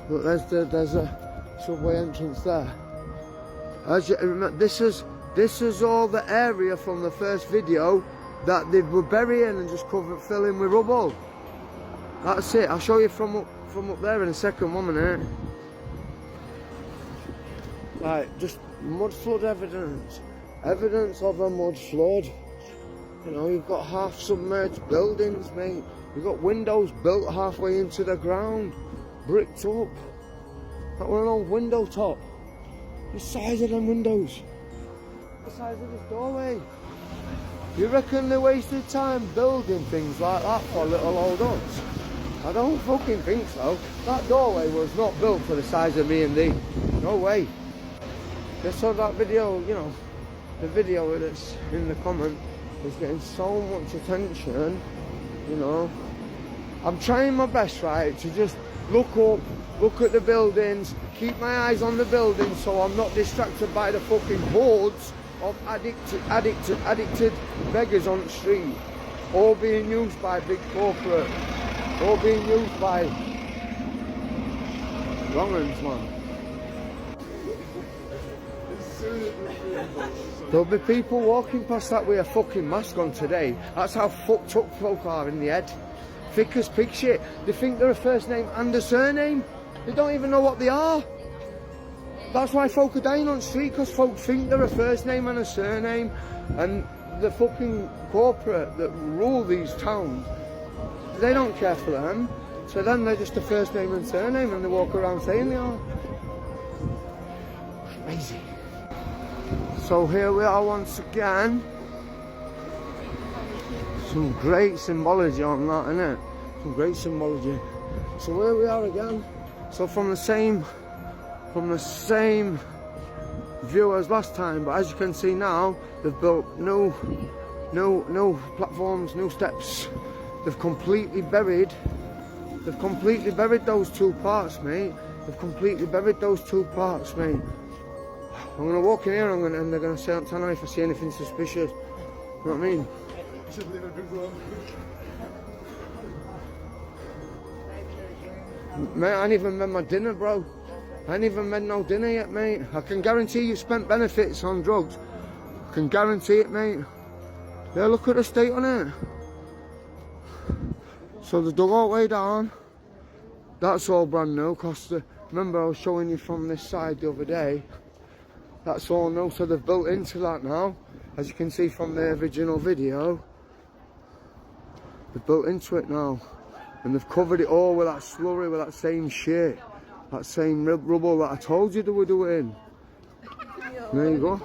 Look, there's a subway entrance there. As you remember, this is all the area from the first video that they were burying and just filling with rubble. That's it. I'll show you from up there in a second. 1 minute. Like, just mud flood evidence. Evidence of a mud flood. You know, you've got half submerged buildings, mate. You've got windows built halfway into the ground, bricked up. That one old window top. The size of them windows. The size of this doorway. You reckon they wasted time building things like that for little old huts? I don't fucking think so. That doorway was not built for the size of me and thee. No way. Just saw that video, you know, the video that's in the comment is getting so much attention, you know. I'm trying my best, right, to just look up, look at the buildings, keep my eyes on the buildings so I'm not distracted by the fucking hordes of addicted beggars on the street, all being used by big corporate, all being used by wrong uns, man. There'll be people walking past that with a fucking mask on today. That's how fucked up folk are in the head. Thick as pig shit. They think they're a first name and a surname. They don't even know what they are. That's why folk are dying on the street, because folk think they're a first name and a surname. And the fucking corporate that rule these towns, they don't care for them. So then they're just a first name and surname and they walk around saying they are. Crazy. So here we are once again. Some great symbology on that, innit? Some great symbology. So here we are again. So from the same view as last time, but as you can see now, they've built no platforms, no steps. They've completely buried those two parts, mate. They've completely buried those two parts, mate. I'm gonna walk in here and they're gonna say, tell me if I see anything suspicious. You know what I mean? Mate, I ain't even made my dinner, bro. I ain't even made no dinner yet, mate. I can guarantee you've spent benefits on drugs. I can guarantee it, mate. Yeah, look at the state on it. So the dug all the way down. That's all brand new, cause remember I was showing you from this side the other day. That's all new, so they've built into that now. As you can see from the original video. They've built into it now. And they've covered it all with that slurry, with that same shit. That same rubble that I told you they were doing. There you go.